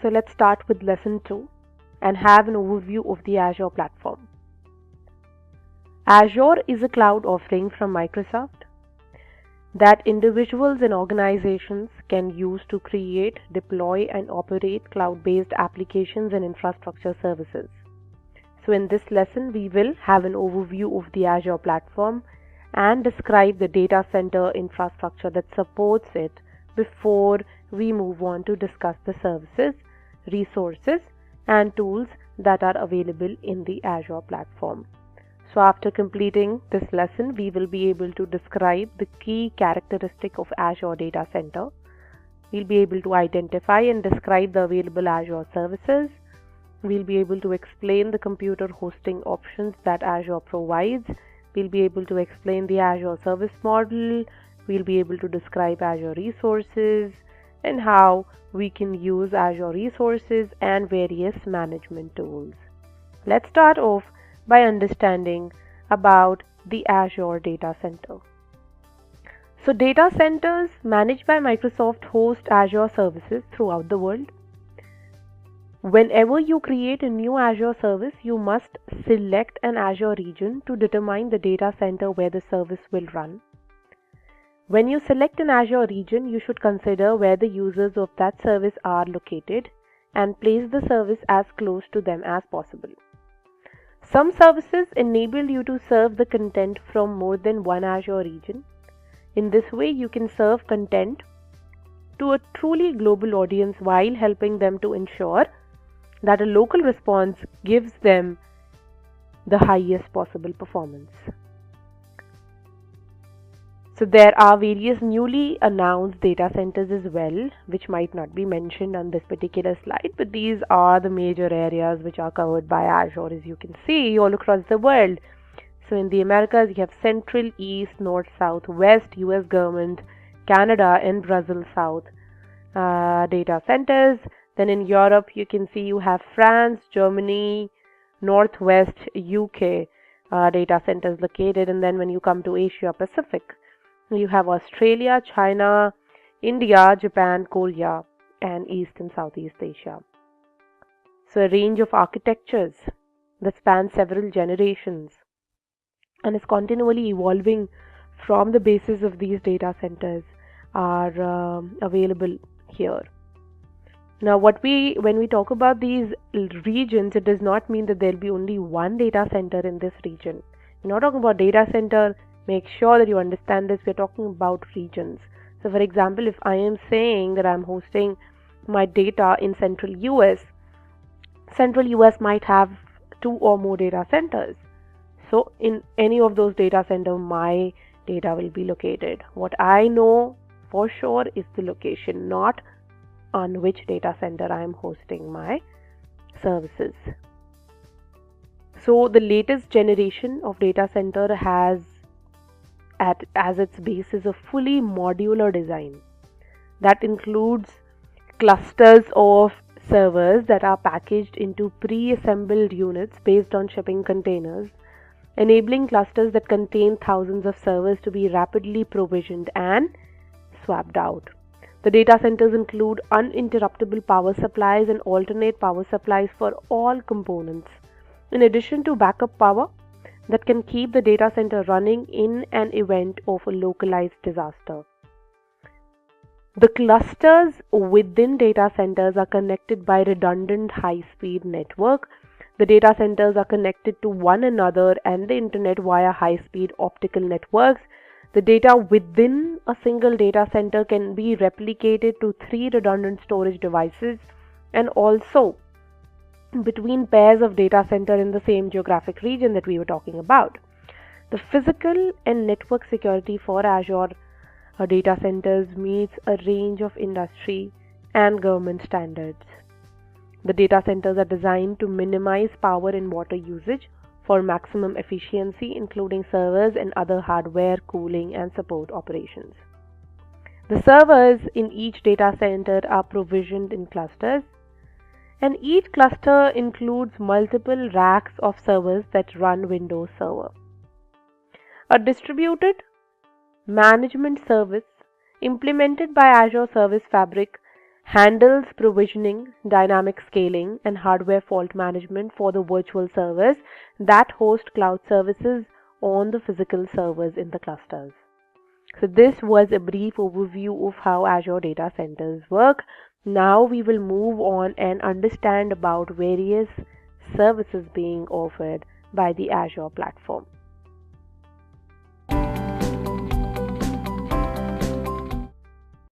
So let's start with lesson 2 and have an overview of the Azure platform. Azure is a cloud offering from Microsoft that individuals and organizations can use to create, deploy, and operate cloud-based applications and infrastructure services. So in this lesson, we will have an overview of the Azure platform and describe the data center infrastructure that supports it before we move on to discuss the services, resources, and tools that are available in the Azure platform. So after completing this lesson, we will be able to describe the key characteristic of Azure Data Center. We'll be able to identify and describe the available Azure services. We'll be able to explain the computer hosting options that Azure provides. We'll be able to explain the Azure service model. We'll be able to describe Azure resources and how we can use Azure resources and various management tools. Let's start off by understanding about the Azure Data Center. So data centers managed by Microsoft host Azure services throughout the world. Whenever you create a new Azure service, you must select an Azure region to determine the data center where the service will run. When you select an Azure region, you should consider where the users of that service are located and place the service as close to them as possible. Some services enable you to serve the content from more than one Azure region. In this way, you can serve content to a truly global audience while helping them to ensure that a local response gives them the highest possible performance. So there are various newly announced data centers as well, which might not be mentioned on this particular slide, but these are the major areas which are covered by Azure, as you can see all across the world. So in the Americas, you have Central, East, North, South, West, US government, Canada, and Brazil South data centers. Then in Europe, you can see you have France, Germany, Northwest, UK data centers located. And then when you come to Asia Pacific, you have Australia, China, India, Japan, Korea, and East and Southeast Asia. So a range of architectures that span several generations and is continually evolving from the basis of these data centers are available here. Now, when we talk about these regions, it does not mean that there will be only one data center in this region. We're not talking about data center. Make sure that you understand this. We're talking about regions. So, for example, if I am saying that I'm hosting my data in Central US might have 2 or more data centers. So, in any of those data centers, my data will be located. What I know for sure is the location, not on which data center I am hosting my services. So the latest generation of data center has as its basis a fully modular design that includes clusters of servers that are packaged into pre-assembled units based on shipping containers, enabling clusters that contain thousands of servers to be rapidly provisioned and swapped out. The data centers include uninterruptible power supplies and alternate power supplies for all components, in addition to backup power that can keep the data center running in an event of a localized disaster. The clusters within data centers are connected by redundant high-speed network. The data centers are connected to one another and the internet via high-speed optical networks. The data within a single data center can be replicated to 3 redundant storage devices and also between pairs of data center in the same geographic region that we were talking about. The physical and network security for Azure data centers meets a range of industry and government standards. The data centers are designed to minimize power and water usage for maximum efficiency, including servers and other hardware, cooling, and support operations. The servers in each data center are provisioned in clusters, and each cluster includes multiple racks of servers that run Windows Server. A distributed management service implemented by Azure Service Fabric handles provisioning, dynamic scaling, and hardware fault management for the virtual servers that host cloud services on the physical servers in the clusters. So this was a brief overview of how Azure data centers work. Now we will move on and understand about various services being offered by the Azure platform.